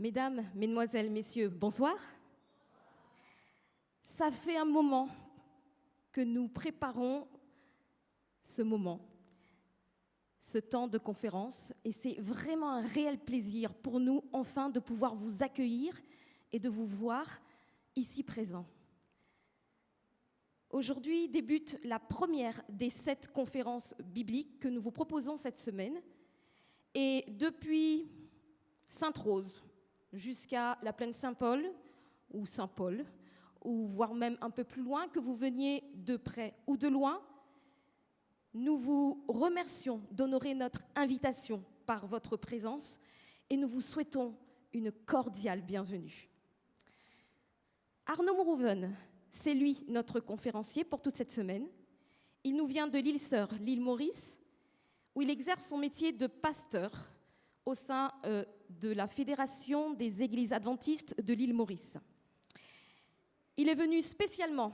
Mesdames, Mesdemoiselles, Messieurs, bonsoir. Ça fait un moment que nous préparons ce moment, ce temps de conférence, et c'est vraiment un réel plaisir pour nous, enfin, de pouvoir vous accueillir et de vous voir ici présents. Aujourd'hui débute la première des 7 conférences bibliques que nous vous proposons cette semaine. Et depuis Sainte-Rose jusqu'à la plaine Saint-Paul, ou Saint-Paul, ou voire même un peu plus loin, que vous veniez de près ou de loin, nous vous remercions d'honorer notre invitation par votre présence et nous vous souhaitons une cordiale bienvenue. Arnaud Mourouven, c'est lui notre conférencier pour toute cette semaine. Il nous vient de l'île Sœur, l'île Maurice, où il exerce son métier de pasteur au sein de la Fédération des Églises adventistes de l'île Maurice. Il est venu spécialement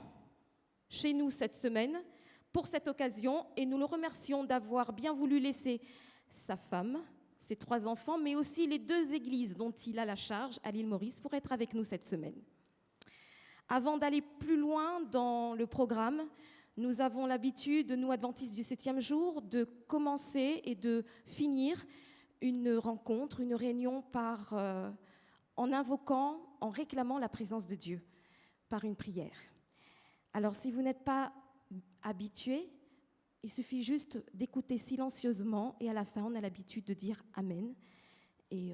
chez nous cette semaine pour cette occasion et nous le remercions d'avoir bien voulu laisser sa femme, ses 3 enfants, mais aussi les 2 églises dont il a la charge à l'île Maurice pour être avec nous cette semaine. Avant d'aller plus loin dans le programme, nous avons l'habitude, nous adventistes du 7e jour, de commencer et de finir une rencontre, une réunion en invoquant, en réclamant la présence de Dieu par une prière. Alors si vous n'êtes pas habitué, il suffit juste d'écouter silencieusement et à la fin on a l'habitude de dire Amen. Et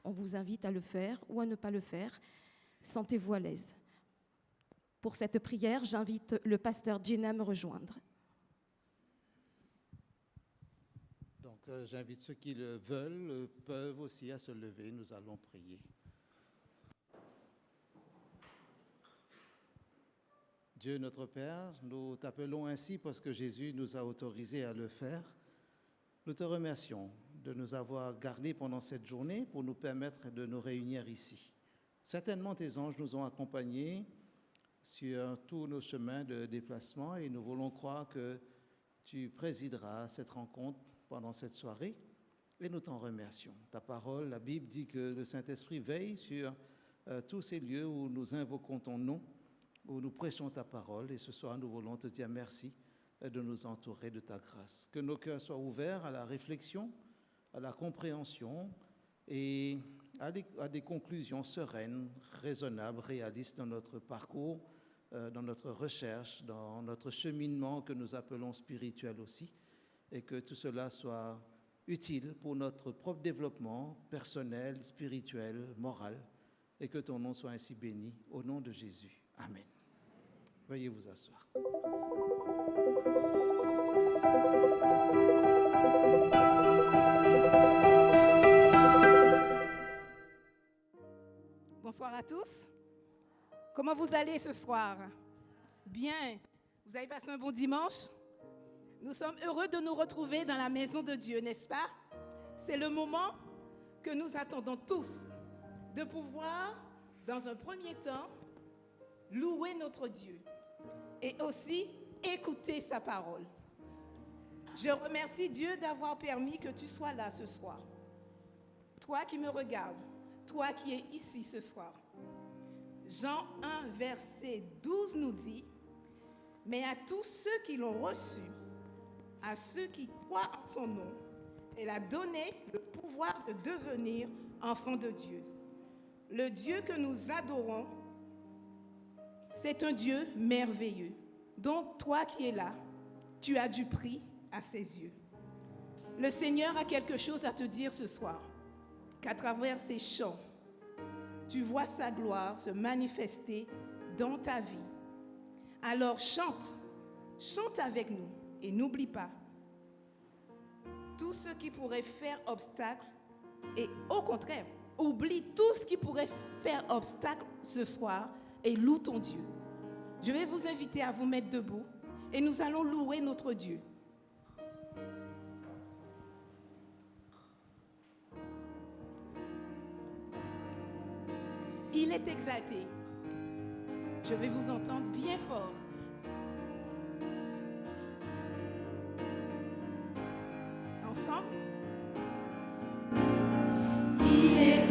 on vous invite à le faire ou à ne pas le faire. Sentez-vous à l'aise. Pour cette prière, j'invite le pasteur Jenna à me rejoindre. Donc, j'invite ceux qui le veulent, peuvent aussi à se lever. Nous allons prier. Dieu notre Père, nous t'appelons ainsi parce que Jésus nous a autorisés à le faire. Nous te remercions de nous avoir gardés pendant cette journée pour nous permettre de nous réunir ici. Certainement, tes anges nous ont accompagnés sur tous nos chemins de déplacement et nous voulons croire que tu présideras cette rencontre pendant cette soirée et nous t'en remercions. Ta parole, la Bible dit que le Saint-Esprit veille sur tous ces lieux où nous invoquons ton nom, où nous prêchons ta parole et ce soir nous voulons te dire merci de nous entourer de ta grâce. Que nos cœurs soient ouverts à la réflexion, à la compréhension et à des conclusions sereines, raisonnables, réalistes dans notre parcours, dans notre recherche, dans notre cheminement que nous appelons spirituel aussi, et que tout cela soit utile pour notre propre développement personnel, spirituel, moral, et que ton nom soit ainsi béni, au nom de Jésus. Amen. Veuillez vous asseoir. Bonsoir à tous. Comment vous allez ce soir? Bien. Vous avez passé un bon dimanche? Nous sommes heureux de nous retrouver dans la maison de Dieu, n'est-ce pas? C'est le moment que nous attendons tous, de pouvoir, dans un premier temps, louer notre Dieu et aussi écouter sa parole. Je remercie Dieu d'avoir permis que tu sois là ce soir. Toi qui me regardes, toi qui es ici ce soir. Jean 1, verset 12 nous dit, « Mais à tous ceux qui l'ont reçu, à ceux qui croient en son nom, elle a donné le pouvoir de devenir enfants de Dieu. » Le Dieu que nous adorons, c'est un Dieu merveilleux. Donc toi qui es là, tu as du prix à ses yeux. Le Seigneur a quelque chose à te dire ce soir, qu'à travers ces chants, tu vois sa gloire se manifester dans ta vie. Alors chante, chante avec nous et n'oublie pas, tout ce qui pourrait faire obstacle et au contraire, oublie tout ce qui pourrait faire obstacle ce soir et loue ton Dieu. Je vais vous inviter à vous mettre debout et nous allons louer notre Dieu. Il est exalté. Je vais vous entendre bien fort. Ensemble. Il est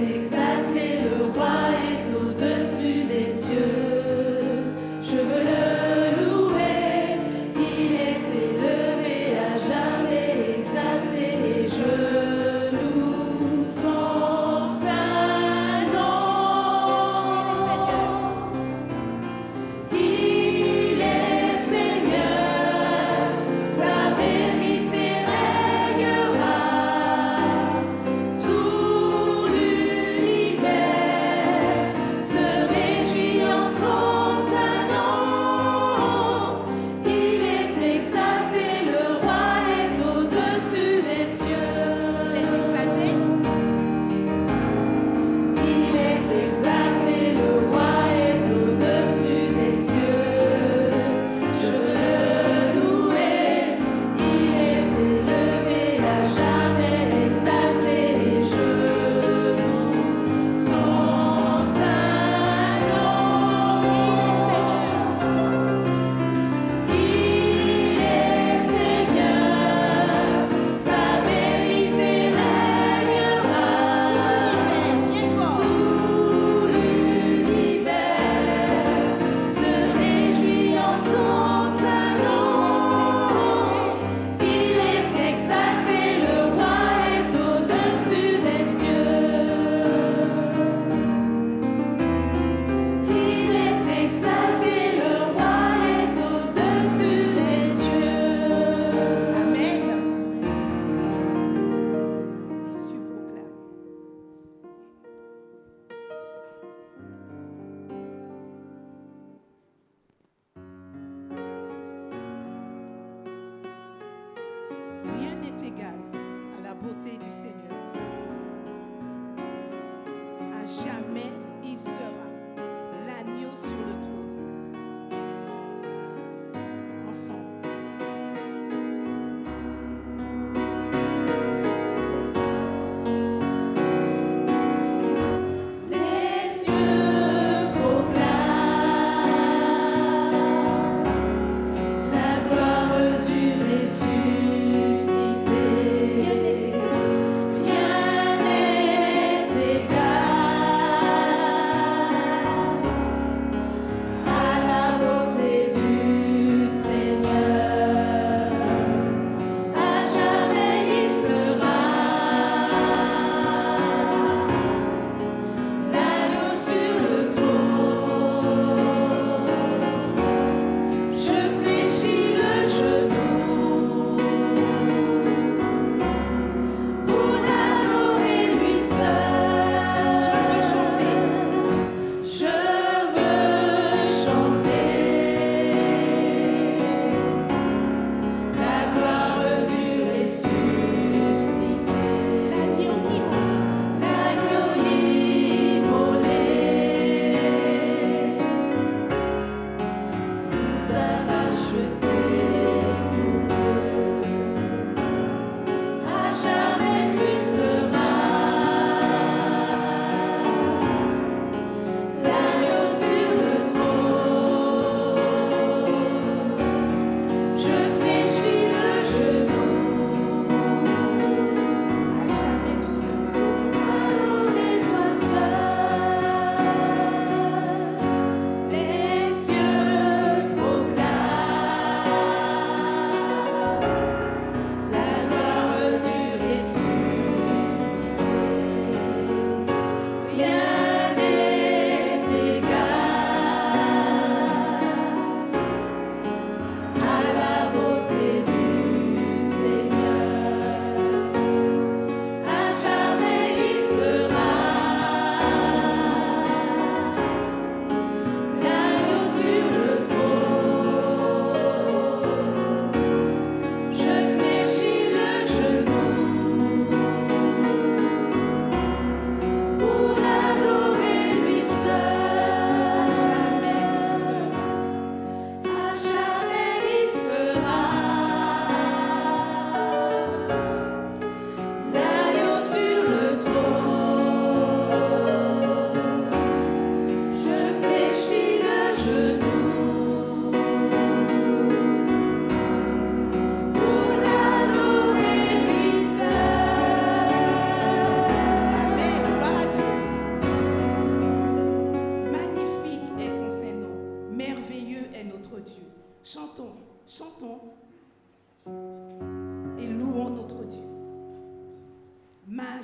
La gloire du Jésus.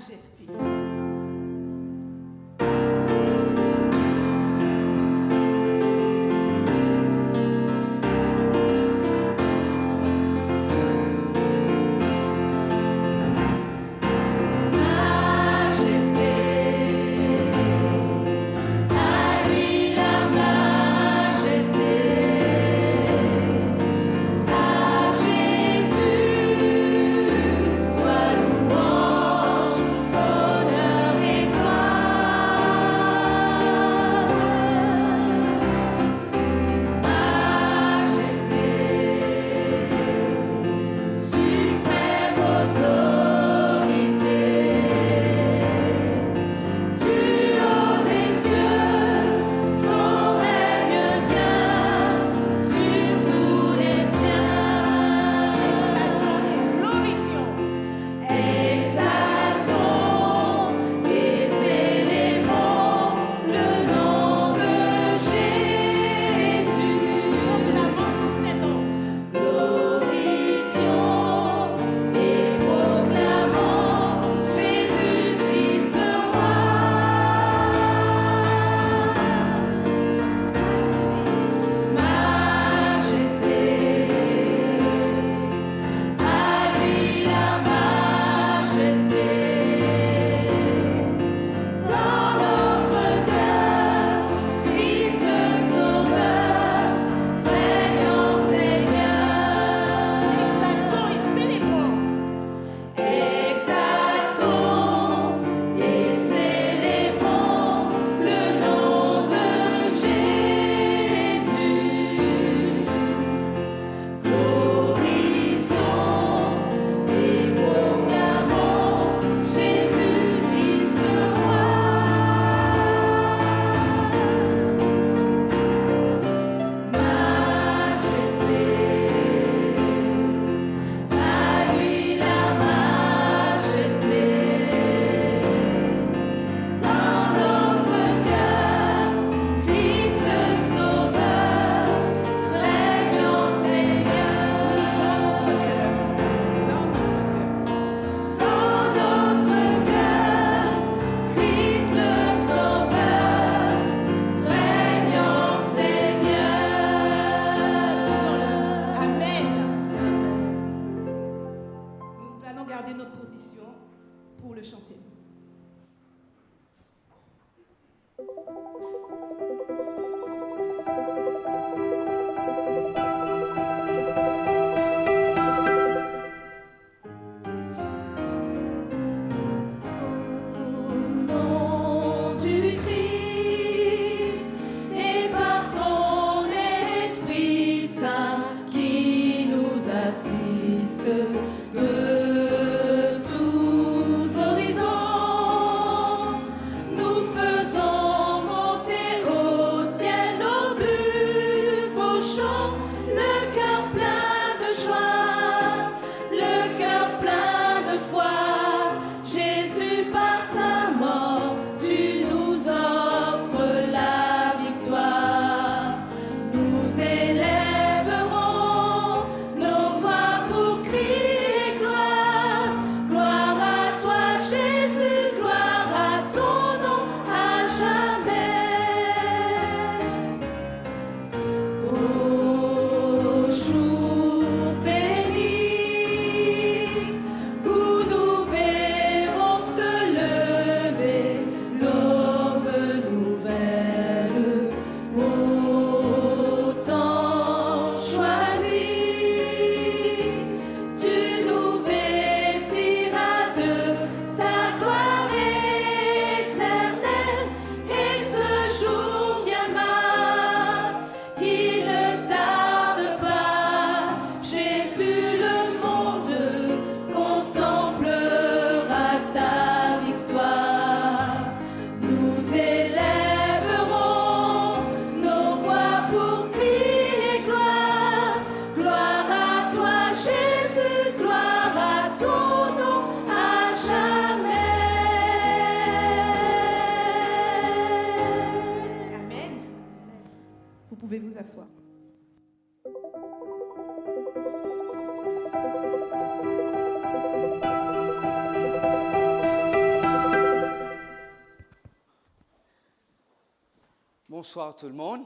majesté. Bonsoir tout le monde.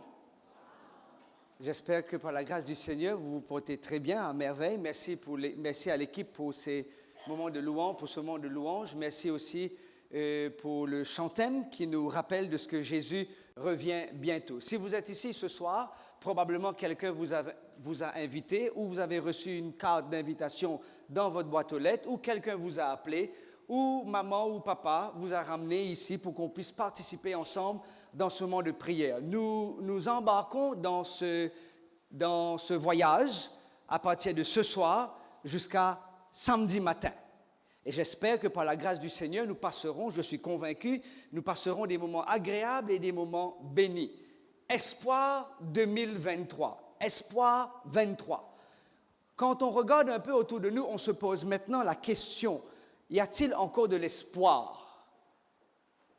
J'espère que par la grâce du Seigneur, vous vous portez très bien, à merveille. Merci à l'équipe pour ces moments de louange, pour ce moment de louange. Merci aussi pour le chantème qui nous rappelle de ce que Jésus revient bientôt. Si vous êtes ici ce soir, probablement quelqu'un vous a invité ou vous avez reçu une carte d'invitation dans votre boîte aux lettres ou quelqu'un vous a appelé ou maman ou papa vous a ramené ici pour qu'on puisse participer ensemble dans ce moment de prière. Nous embarquons dans ce voyage à partir de ce soir jusqu'à samedi matin. Et j'espère que par la grâce du Seigneur, nous passerons, je suis convaincu, nous passerons des moments agréables et des moments bénis. Espoir 2023. Espoir 23. Quand on regarde un peu autour de nous, on se pose maintenant la question, y a-t-il encore de l'espoir?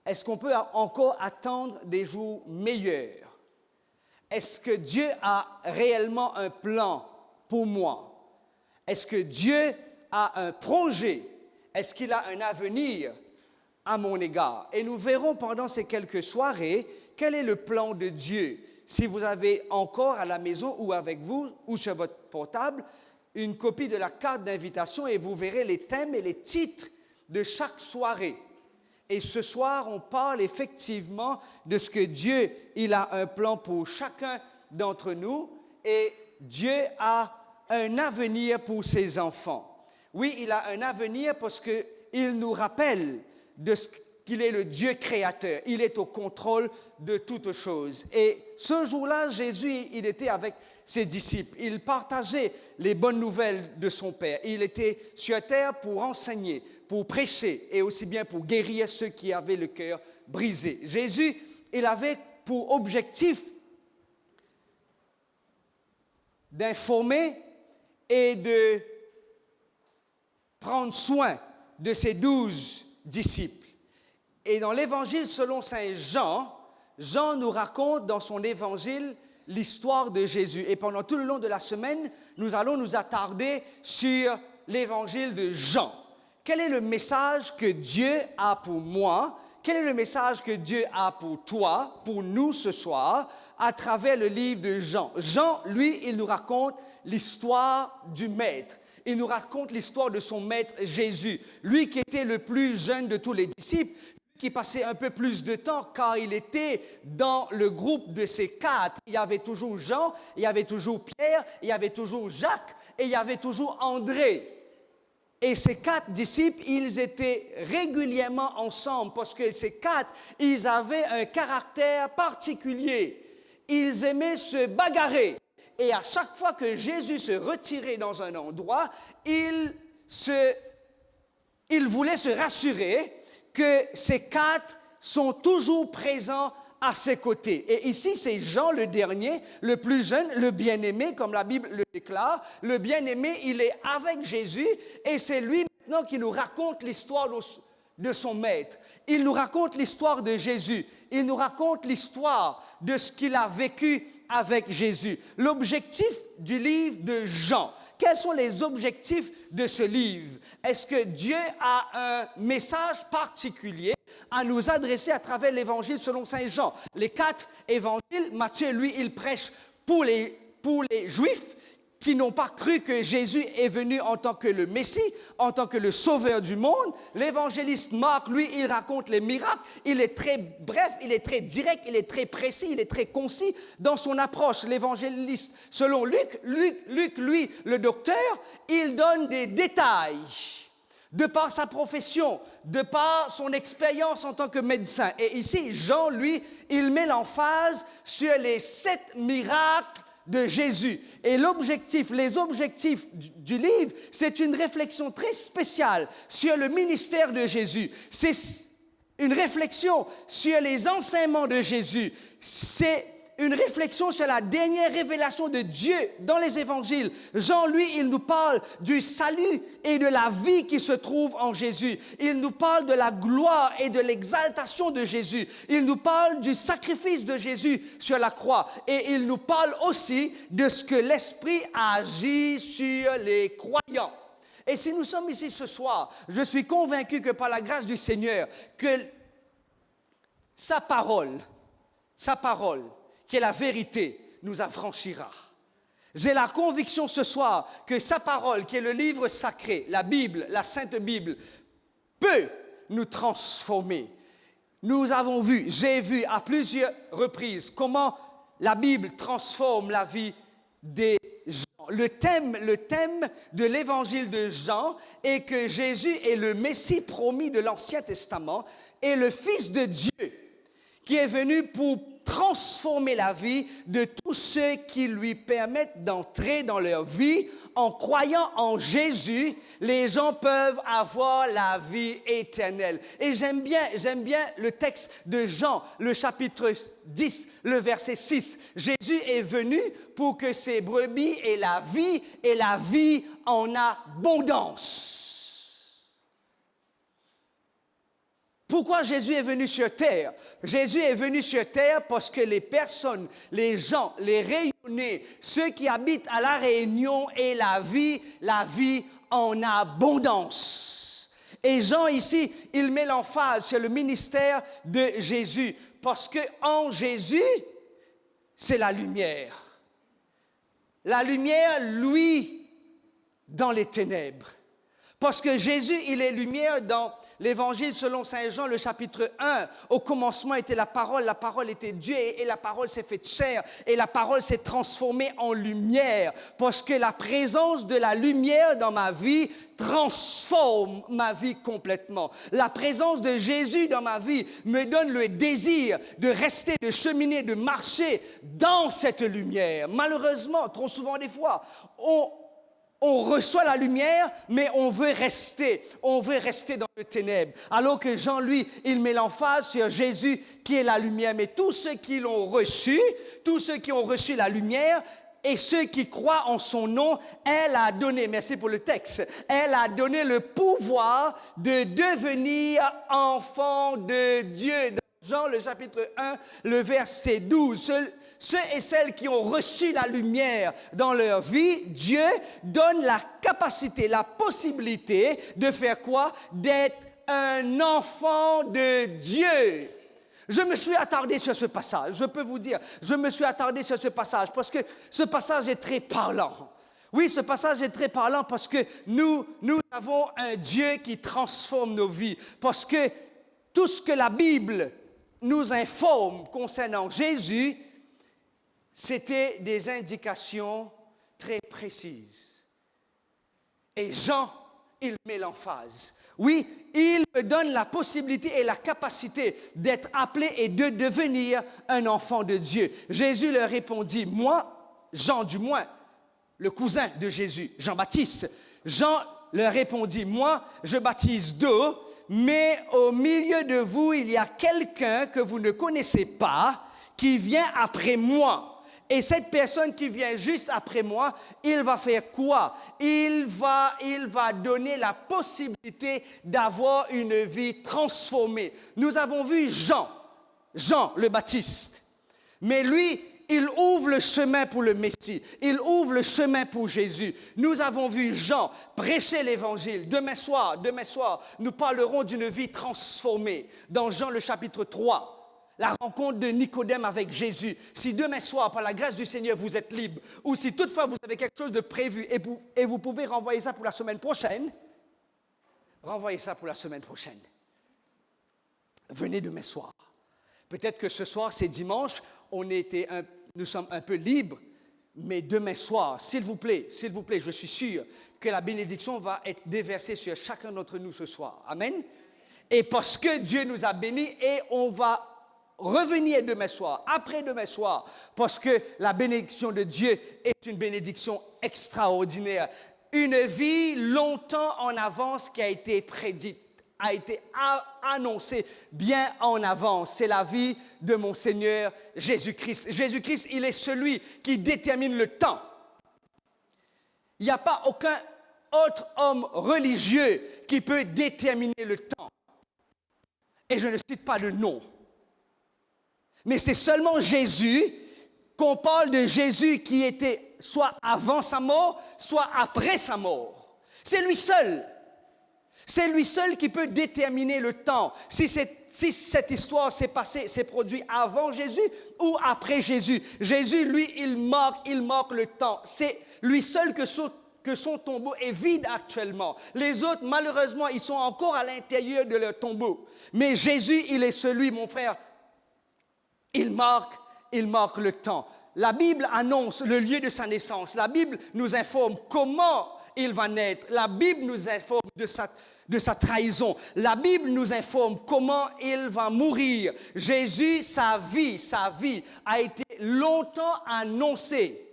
Est-ce qu'on peut encore attendre des jours meilleurs? Est-ce que Dieu a réellement un plan pour moi? Est-ce que Dieu a un projet? Est-ce qu'il a un avenir à mon égard? Et nous verrons pendant ces quelques soirées quel est le plan de Dieu. Si vous avez encore à la maison ou avec vous ou sur votre portable une copie de la carte d'invitation et vous verrez les thèmes et les titres de chaque soirée. Et ce soir, on parle effectivement de ce que Dieu, il a un plan pour chacun d'entre nous et Dieu a un avenir pour ses enfants. Oui, il a un avenir parce qu'il nous rappelle de ce qu'il est le Dieu créateur. Il est au contrôle de toutes choses. Et ce jour-là, Jésus, il était avec ses disciples. Il partageait les bonnes nouvelles de son Père. Il était sur terre pour enseigner, pour prêcher et aussi bien pour guérir ceux qui avaient le cœur brisé. Jésus, il avait pour objectif d'informer et de prendre soin de ses 12 disciples. Et dans l'évangile selon saint Jean, Jean nous raconte dans son évangile l'histoire de Jésus. Et pendant tout le long de la semaine, nous allons nous attarder sur l'évangile de Jean. Quel est le message que Dieu a pour moi? Quel est le message que Dieu a pour toi, pour nous ce soir, à travers le livre de Jean? Jean, lui, il nous raconte l'histoire du Maître. Il nous raconte l'histoire de son Maître Jésus. Lui qui était le plus jeune de tous les disciples, qui passait un peu plus de temps car il était dans le groupe de ces 4. Il y avait toujours Jean, il y avait toujours Pierre, il y avait toujours Jacques et il y avait toujours André. Et ces 4 disciples, ils étaient régulièrement ensemble parce que ces 4, ils avaient un caractère particulier. Ils aimaient se bagarrer. Et à chaque fois que Jésus se retirait dans un endroit, il voulait se rassurer que ces 4 sont toujours présents à ses côtés. Et ici, c'est Jean le dernier, le plus jeune, le bien-aimé, comme la Bible le déclare. Le bien-aimé, il est avec Jésus et c'est lui maintenant qui nous raconte l'histoire de son Maître. Il nous raconte l'histoire de Jésus. Il nous raconte l'histoire de ce qu'il a vécu avec Jésus. L'objectif du livre de Jean. Quels sont les objectifs de ce livre? Est-ce que Dieu a un message particulier à nous adresser à travers l'évangile selon saint Jean? Les 4 évangiles, Matthieu, lui, il prêche pour les Juifs qui n'ont pas cru que Jésus est venu en tant que le Messie, en tant que le Sauveur du monde. L'évangéliste Marc, lui, il raconte les miracles. Il est très bref, il est très direct, il est très précis, il est très concis dans son approche. L'évangéliste, selon Luc, lui, le docteur, il donne des détails de par sa profession, de par son expérience en tant que médecin. Et ici, Jean, lui, il met l'emphase sur les 7 miracles de Jésus. Et les objectifs du livre, c'est une réflexion très spéciale sur le ministère de Jésus. C'est une réflexion sur les enseignements de Jésus. C'est une réflexion sur la dernière révélation de Dieu dans les évangiles. Jean, lui, il nous parle du salut et de la vie qui se trouve en Jésus. Il nous parle de la gloire et de l'exaltation de Jésus. Il nous parle du sacrifice de Jésus sur la croix. Et il nous parle aussi de ce que l'Esprit agit sur les croyants. Et si nous sommes ici ce soir, je suis convaincu que par la grâce du Seigneur, que sa parole, sa parole, qui est la vérité, nous affranchira. J'ai la conviction ce soir que sa parole, qui est le livre sacré, la Bible, la Sainte Bible, peut nous transformer. Nous avons vu, j'ai vu à plusieurs reprises comment la Bible transforme la vie des gens. Le thème de l'évangile de Jean est que Jésus est le Messie promis de l'Ancien Testament et le Fils de Dieu qui est venu pour transformer la vie de tous ceux qui lui permettent d'entrer dans leur vie. En croyant en Jésus, les gens peuvent avoir la vie éternelle. Et j'aime bien le texte de Jean, le chapitre 10, le verset 6. Jésus est venu pour que ses brebis aient la vie en abondance. Pourquoi Jésus est venu sur terre? Jésus est venu sur terre parce que les personnes, les gens, les rayonnés, ceux qui habitent à La Réunion aient la vie en abondance. Et Jean ici, il met l'emphase sur le ministère de Jésus parce que en Jésus, c'est la lumière. La lumière, lui, dans les ténèbres. Parce que Jésus, il est lumière dans l'Évangile selon Saint Jean, le chapitre 1. Au commencement était la parole était Dieu et la parole s'est faite chair et la parole s'est transformée en lumière. Parce que la présence de la lumière dans ma vie transforme ma vie complètement. La présence de Jésus dans ma vie me donne le désir de rester, de cheminer, de marcher dans cette lumière. Malheureusement, trop souvent des fois, on reçoit la lumière, mais on veut rester dans les ténèbres. Alors que Jean, lui, il met l'emphase sur Jésus qui est la lumière. Mais tous ceux qui l'ont reçu, tous ceux qui ont reçu la lumière et ceux qui croient en son nom, elle a donné, merci pour le texte, elle a donné le pouvoir de devenir enfant de Dieu. Dans Jean, le chapitre 1, le verset 12, ceux et celles qui ont reçu la lumière dans leur vie, Dieu donne la capacité, la possibilité de faire quoi? D'être un enfant de Dieu. Je me suis attardé sur ce passage, je peux vous dire, je me suis attardé sur ce passage parce que ce passage est très parlant. Oui, ce passage est très parlant parce que nous avons un Dieu qui transforme nos vies. Parce que tout ce que la Bible nous informe concernant Jésus, c'était des indications très précises. Et Jean, il met l'emphase. Oui, il me donne la possibilité et la capacité d'être appelé et de devenir un enfant de Dieu. Jésus leur répondit, moi, Jean du moins, le cousin de Jésus, Jean-Baptiste. Jean leur répondit, moi, je baptise d'eau, mais au milieu de vous, il y a quelqu'un que vous ne connaissez pas qui vient après moi. Et cette personne qui vient juste après moi, il va faire quoi? Il va donner la possibilité d'avoir une vie transformée. Nous avons vu Jean le Baptiste. Mais lui, il ouvre le chemin pour le Messie. Il ouvre le chemin pour Jésus. Nous avons vu Jean prêcher l'Évangile. Demain soir, nous parlerons d'une vie transformée. Dans Jean le chapitre 3. La rencontre de Nicodème avec Jésus. Si demain soir, par la grâce du Seigneur, vous êtes libre, ou si toutefois vous avez quelque chose de prévu et vous pouvez renvoyer ça pour la semaine prochaine, renvoyez ça pour la semaine prochaine. Venez demain soir. Peut-être que ce soir, c'est dimanche, nous sommes un peu libres, mais demain soir, s'il vous plaît, je suis sûr que la bénédiction va être déversée sur chacun d'entre nous ce soir. Amen. Et parce que Dieu nous a bénis et on va revenir demain soir, après-demain soir, parce que la bénédiction de Dieu est une bénédiction extraordinaire. Une vie longtemps en avance qui a été prédite, a été annoncée bien en avance. C'est la vie de mon Seigneur Jésus-Christ. Jésus-Christ, il est celui qui détermine le temps. Il n'y a pas aucun autre homme religieux qui peut déterminer le temps. Et je ne cite pas de nom. Mais c'est seulement Jésus, qu'on parle de Jésus qui était soit avant sa mort, soit après sa mort. C'est lui seul. C'est lui seul qui peut déterminer le temps. Si cette histoire s'est produite avant Jésus ou après Jésus. Jésus, lui, il marque le temps. C'est lui seul que son tombeau est vide actuellement. Les autres, malheureusement, ils sont encore à l'intérieur de leur tombeau. Mais Jésus, il est celui, mon frère, il marque le temps. La Bible annonce le lieu de sa naissance. La Bible nous informe comment il va naître. La Bible nous informe de sa trahison. La Bible nous informe comment il va mourir. Jésus, sa vie a été longtemps annoncée.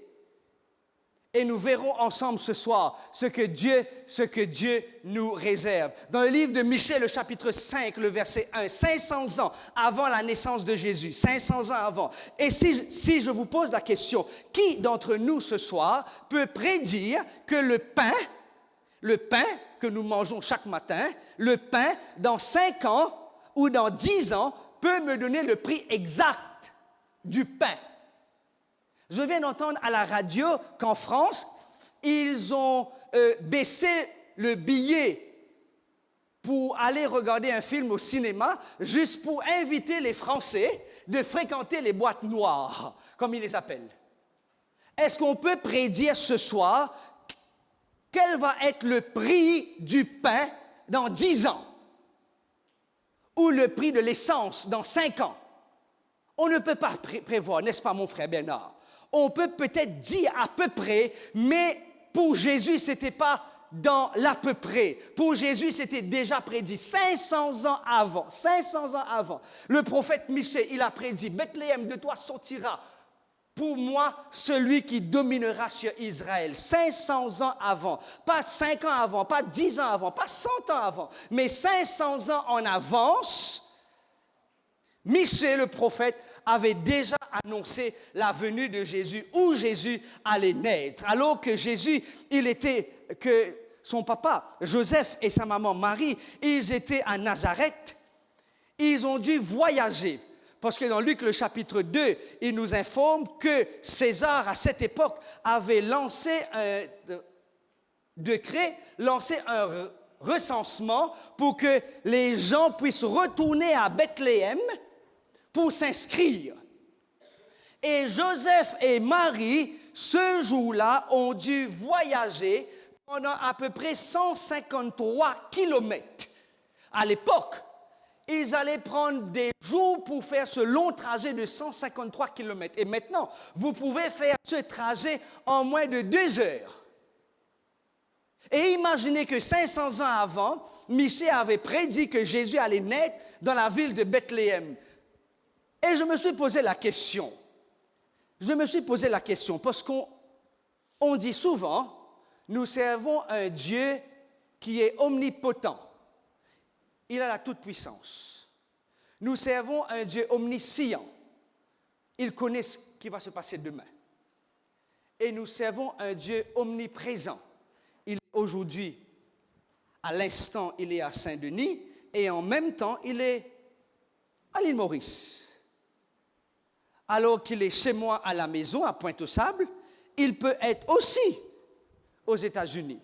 Et nous verrons ensemble ce soir ce que Dieu nous réserve. Dans le livre de Michée, le chapitre 5, le verset 1, 500 ans avant la naissance de Jésus, 500 ans avant. Et si je vous pose la question, qui d'entre nous ce soir peut prédire que le pain que nous mangeons chaque matin, le pain dans 5 ans ou dans 10 ans peut me donner le prix exact du pain? Je viens d'entendre à la radio qu'en France, ils ont baissé le billet pour aller regarder un film au cinéma, juste pour inviter les Français de fréquenter les boîtes noires, comme ils les appellent. Est-ce qu'on peut prédire ce soir quel va être le prix du pain dans 10 ans? Ou le prix de l'essence dans 5 ans? On ne peut pas prévoir, n'est-ce pas mon frère Bernard? On peut peut-être dire à peu près, mais pour Jésus, ce n'était pas dans l'à peu près. Pour Jésus, c'était déjà prédit 500 ans avant. 500 ans avant. Le prophète Michée, il a prédit, Bethléem, de toi sortira pour moi celui qui dominera sur Israël. 500 ans avant. Pas 5 ans avant, pas 10 ans avant, pas 100 ans avant, mais 500 ans en avance. Michée, le prophète, avait déjà annoncé la venue de Jésus, où Jésus allait naître. Alors que Jésus, que son papa, Joseph, et sa maman Marie, ils étaient à Nazareth, ils ont dû voyager. Parce que dans Luc, le chapitre 2, il nous informe que César, à cette époque, avait lancé un décret, lancé un recensement pour que les gens puissent retourner à Bethléem pour s'inscrire. Et Joseph et Marie, ce jour-là, ont dû voyager pendant à peu près 153 kilomètres. À l'époque, ils allaient prendre des jours pour faire ce long trajet de 153 kilomètres. Et maintenant, vous pouvez faire ce trajet en moins de 2 heures. Et imaginez que 500 ans avant, Michée avait prédit que Jésus allait naître dans la ville de Bethléem. Et je me suis posé la question. Parce qu'on dit souvent, nous servons un Dieu qui est omnipotent. Il a la toute-puissance. Nous servons un Dieu omniscient. Il connaît ce qui va se passer demain. Et nous servons un Dieu omniprésent. Il est aujourd'hui, à l'instant, il est à Saint-Denis, et en même temps, il est à l'île Maurice. Alors qu'il est chez moi à la maison, à Pointe-aux-Sables, il peut être aussi aux États-Unis.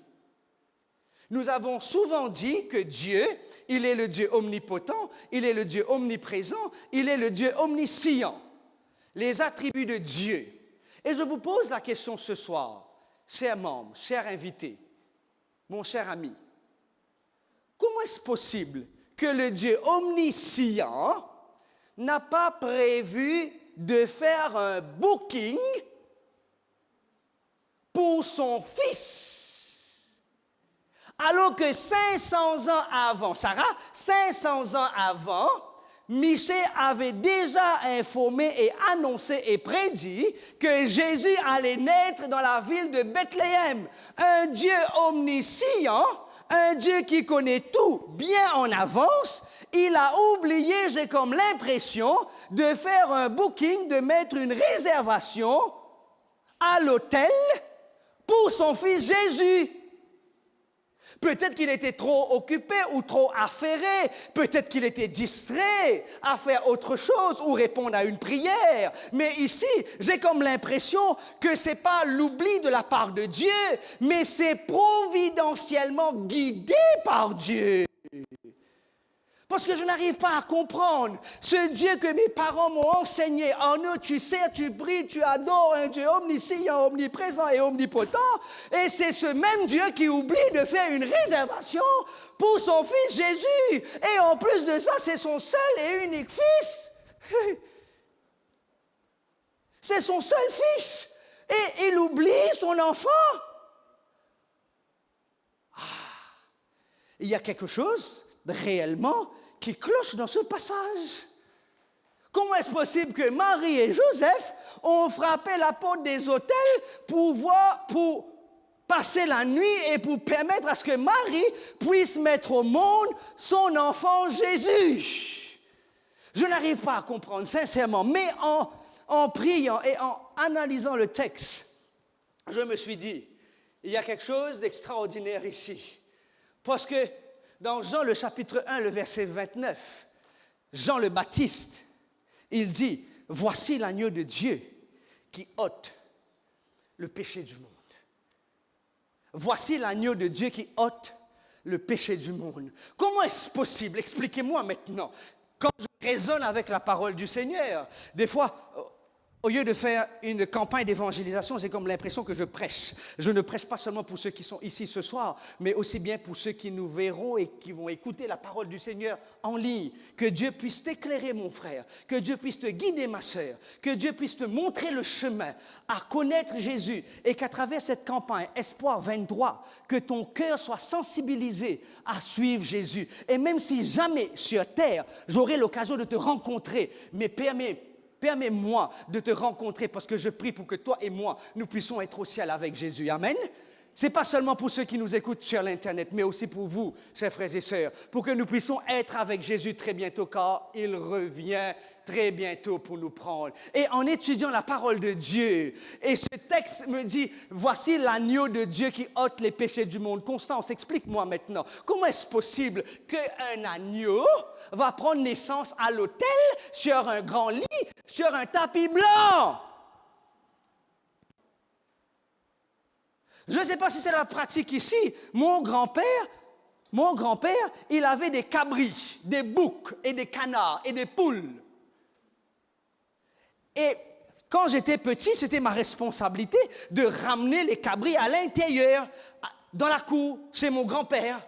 Nous avons souvent dit que Dieu, il est le Dieu omnipotent, il est le Dieu omniprésent, il est le Dieu omniscient. Les attributs de Dieu. Et je vous pose la question ce soir, chers membres, chers invités, mon cher ami, comment est-ce possible que le Dieu omniscient n'a pas prévu de faire un booking pour son fils? Alors que 500 ans avant, Sarah, 500 ans avant, Michée avait déjà informé et annoncé et prédit que Jésus allait naître dans la ville de Bethléem. Un Dieu omniscient, un Dieu qui connaît tout bien en avance. Il a oublié, j'ai comme l'impression, de faire un booking, de mettre une réservation à l'hôtel pour son fils Jésus. Peut-être qu'il était trop occupé ou trop affairé. Peut-être qu'il était distrait à faire autre chose ou répondre à une prière. Mais ici, j'ai comme l'impression que ce n'est pas l'oubli de la part de Dieu, mais c'est providentiellement guidé par Dieu. Parce que je n'arrive pas à comprendre ce Dieu que mes parents m'ont enseigné. Oh non, tu sais, tu pries, tu adores un Dieu omniscient, omniprésent et omnipotent. Et c'est ce même Dieu qui oublie de faire une réservation pour son fils Jésus. Et en plus de ça, c'est son seul et unique fils. C'est son seul fils. Et il oublie son enfant. Il y a quelque chose réellement qui cloche dans ce passage. Comment est-ce possible que Marie et Joseph ont frappé la porte des hôtels pour passer la nuit et pour permettre à ce que Marie puisse mettre au monde son enfant Jésus? Je n'arrive pas à comprendre, sincèrement, mais en priant et en analysant le texte, je me suis dit, il y a quelque chose d'extraordinaire ici. Parce que dans Jean le chapitre 1, le verset 29, Jean le Baptiste, il dit, « Voici l'agneau de Dieu qui ôte le péché du monde. » Voici l'agneau de Dieu qui ôte le péché du monde. Comment est-ce possible? Expliquez-moi maintenant. Quand je raisonne avec la parole du Seigneur, des fois, au lieu de faire une campagne d'évangélisation, j'ai comme l'impression que je prêche. Je ne prêche pas seulement pour ceux qui sont ici ce soir, mais aussi bien pour ceux qui nous verront et qui vont écouter la parole du Seigneur en ligne. Que Dieu puisse t'éclairer, mon frère. Que Dieu puisse te guider, ma sœur. Que Dieu puisse te montrer le chemin à connaître Jésus. Et qu'à travers cette campagne, Espoir 23, que ton cœur soit sensibilisé à suivre Jésus. Et même si jamais sur terre, j'aurai l'occasion de te rencontrer, mais permets-moi de te rencontrer parce que je prie pour que toi et moi, nous puissions être au ciel avec Jésus. Amen. Ce n'est pas seulement pour ceux qui nous écoutent sur l'Internet, mais aussi pour vous, chers frères et sœurs, pour que nous puissions être avec Jésus très bientôt, car il revient très bientôt pour nous prendre. Et en étudiant la parole de Dieu, et ce texte me dit, voici l'agneau de Dieu qui ôte les péchés du monde. Constance, explique-moi maintenant, comment est-ce possible qu'un agneau va prendre naissance à l'autel, sur un grand lit, sur un tapis blanc? Je ne sais pas si c'est la pratique ici. Mon grand-père, il avait des cabris, des boucs et des canards et des poules. Et quand j'étais petit, c'était ma responsabilité de ramener les cabris à l'intérieur, dans la cour, chez mon grand-père.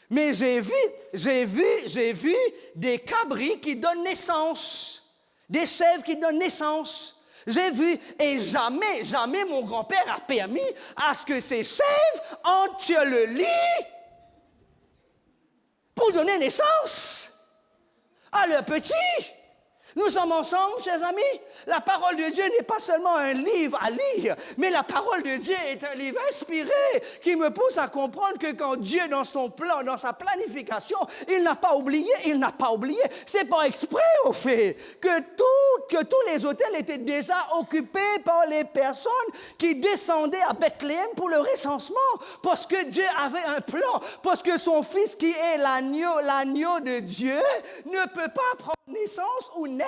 Mais j'ai vu des cabris qui donnent naissance, des chèvres qui donnent naissance. J'ai vu, et jamais mon grand-père a permis à ce que ces chèvres entrent sur le lit pour donner naissance à leurs petits. Nous sommes ensemble, chers amis. La parole de Dieu n'est pas seulement un livre à lire, mais la parole de Dieu est un livre inspiré qui me pousse à comprendre que quand Dieu, dans son plan, dans sa planification, il n'a pas oublié, c'est pas exprès au fait que tous les hôtels étaient déjà occupés par les personnes qui descendaient à Bethléem pour le recensement, parce que Dieu avait un plan, parce que son fils qui est l'agneau de Dieu ne peut pas prendre naissance ou naître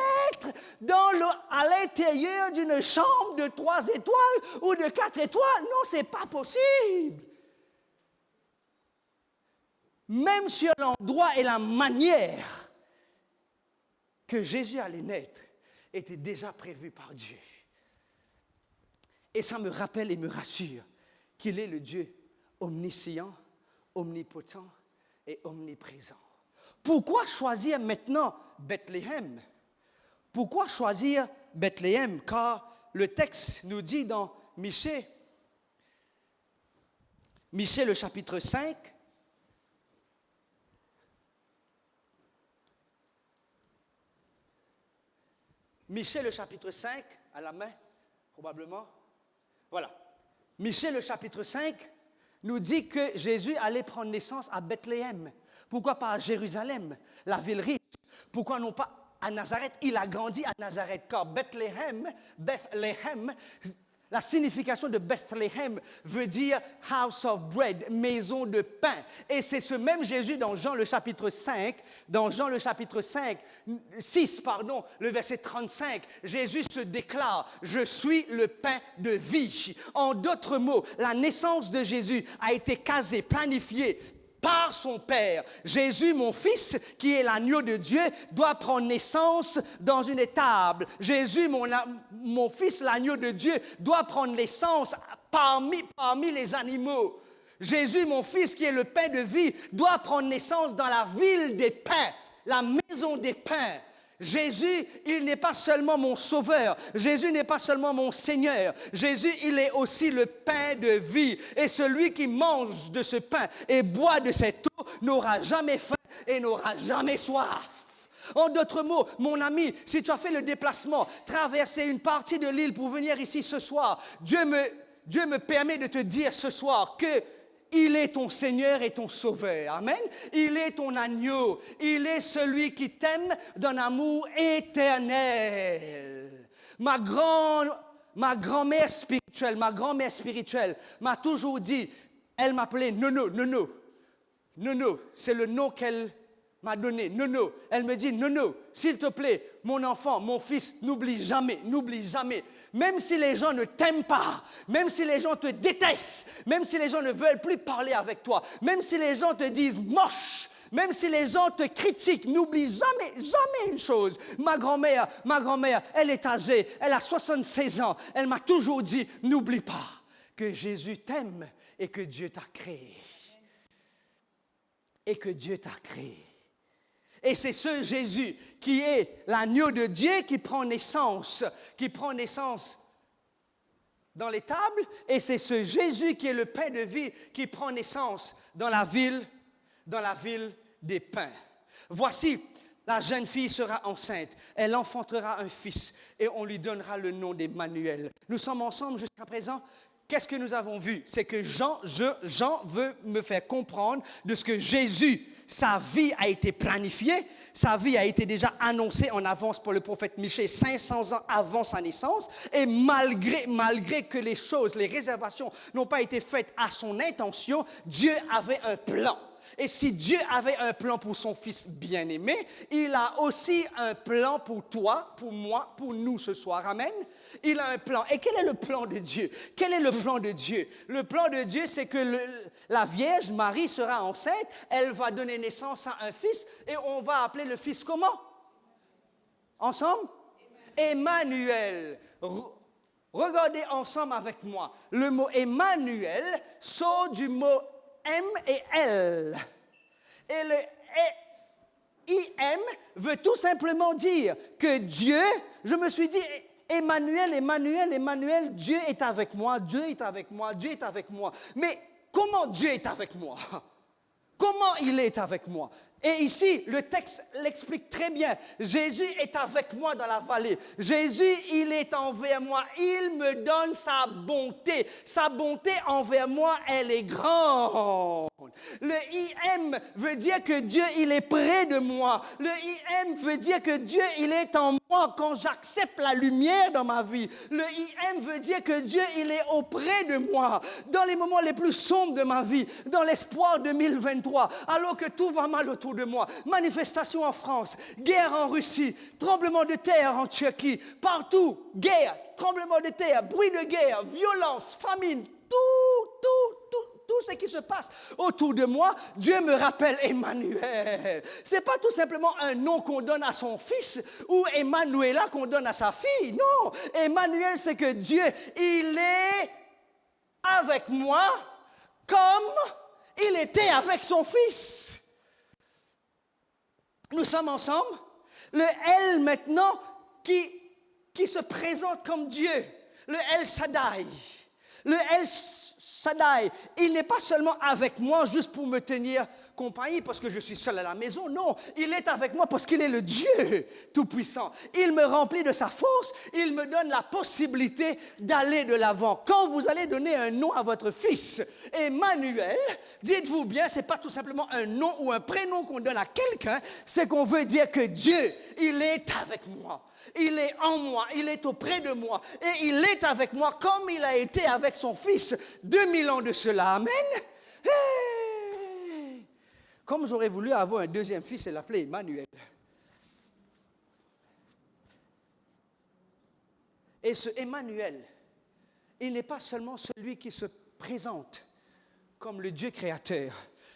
à l'intérieur d'une chambre de 3 étoiles ou de 4 étoiles. Non, ce n'est pas possible. Même sur l'endroit et la manière que Jésus allait naître était déjà prévu par Dieu. Et ça me rappelle et me rassure qu'il est le Dieu omniscient, omnipotent et omniprésent. Pourquoi choisir maintenant Bethléem? Pourquoi choisir Bethléem? Car le texte nous dit dans Michée le chapitre 5, Michée le chapitre 5, à la main, probablement. Voilà. Michée le chapitre 5 nous dit que Jésus allait prendre naissance à Bethléem. Pourquoi pas à Jérusalem, la ville riche? Pourquoi non pas à Nazareth? Il a grandi à Nazareth, car Bethléem, La signification de Bethléem veut dire house of bread, maison de pain. Et c'est ce même Jésus dans Jean le chapitre 6, le verset 35, Jésus se déclare, je suis le pain de vie. En d'autres mots, la naissance de Jésus a été casée, planifiée par son Père. Jésus, mon fils, qui est l'agneau de Dieu, doit prendre naissance dans une étable. Jésus, mon fils, l'agneau de Dieu, doit prendre naissance parmi les animaux. Jésus, mon fils, qui est le pain de vie, doit prendre naissance dans la ville des pains, la maison des pains. Jésus, il n'est pas seulement mon sauveur. Jésus n'est pas seulement mon Seigneur. Jésus, il est aussi le pain de vie. Et celui qui mange de ce pain et boit de cette eau n'aura jamais faim et n'aura jamais soif. En d'autres mots, mon ami, si tu as fait le déplacement, traverser une partie de l'île pour venir ici ce soir, Dieu me permet de te dire ce soir que il est ton Seigneur et ton Sauveur. Amen. Il est ton agneau. Il est celui qui t'aime d'un amour éternel. Ma grand-mère spirituelle m'a toujours dit, elle m'appelait Nono. Nono, c'est le nom qu'elle m'a donné. Nono. Elle me dit, Nono, s'il te plaît, mon enfant, mon fils, n'oublie jamais. Même si les gens ne t'aiment pas, même si les gens te détestent, même si les gens ne veulent plus parler avec toi, même si les gens te disent moche, même si les gens te critiquent, n'oublie jamais une chose. Ma grand-mère, elle est âgée, elle a 76 ans, elle m'a toujours dit, n'oublie pas que Jésus t'aime et que Dieu t'a créé. Et c'est ce Jésus qui est l'agneau de Dieu qui prend naissance dans l'étable. Et c'est ce Jésus qui est le pain de vie qui prend naissance dans la ville des pains. Voici, la jeune fille sera enceinte. Elle enfantera un fils et on lui donnera le nom d'Emmanuel. Nous sommes ensemble jusqu'à présent. Qu'est-ce que nous avons vu? C'est que Jean veut me faire comprendre de ce que Jésus, sa vie a été planifiée, sa vie a été déjà annoncée en avance par le prophète Michée 500 ans avant sa naissance. Et malgré que les réservations n'ont pas été faites à son intention, Dieu avait un plan. Et si Dieu avait un plan pour son Fils bien-aimé, il a aussi un plan pour toi, pour moi, pour nous ce soir. Amen. Il a un plan. Et quel est le plan de Dieu? Quel est le plan de Dieu? Le plan de Dieu, c'est que la Vierge Marie sera enceinte, elle va donner naissance à un fils, et on va appeler le fils comment? Ensemble? Emmanuel. Regardez ensemble avec moi. Le mot Emmanuel sort du mot M et L. Et le IM veut tout simplement dire que Dieu, je me suis dit, Emmanuel, Dieu est avec moi. Mais comment Dieu est avec moi? Comment il est avec moi? Et ici, le texte l'explique très bien. Jésus est avec moi dans la vallée. Jésus, il est envers moi. Il me donne sa bonté. Sa bonté envers moi, elle est grande. Le IM veut dire que Dieu, il est près de moi. Le IM veut dire que Dieu, il est en moi quand j'accepte la lumière dans ma vie. Le IM veut dire que Dieu, il est auprès de moi. Dans les moments les plus sombres de ma vie, dans l'espoir 2023, alors que tout va mal autour de moi, manifestations en France, guerre en Russie, tremblement de terre en Turquie, partout, guerre, tremblement de terre, bruit de guerre, violence, famine, tout ce qui se passe autour de moi, Dieu me rappelle Emmanuel. C'est pas tout simplement un nom qu'on donne à son fils ou Emmanuela qu'on donne à sa fille. Non, Emmanuel, c'est que Dieu, il est avec moi comme il était avec son fils. Nous sommes ensemble. Le El maintenant qui se présente comme Dieu. Le El Shaddai. Le El Shaddai, il n'est pas seulement avec moi juste pour me tenir compagnie parce que je suis seul à la maison. Non, il est avec moi parce qu'il est le Dieu Tout-Puissant. Il me remplit de sa force, il me donne la possibilité d'aller de l'avant. Quand vous allez donner un nom à votre fils, Emmanuel, dites-vous bien, ce n'est pas tout simplement un nom ou un prénom qu'on donne à quelqu'un, c'est qu'on veut dire que Dieu, il est avec moi. Il est en moi, il est auprès de moi et il est avec moi comme il a été avec son fils 2000 ans de cela. Amen. Hey! Comme j'aurais voulu avoir un deuxième fils et l'appeler Emmanuel. Et ce Emmanuel, il n'est pas seulement celui qui se présente comme le Dieu créateur,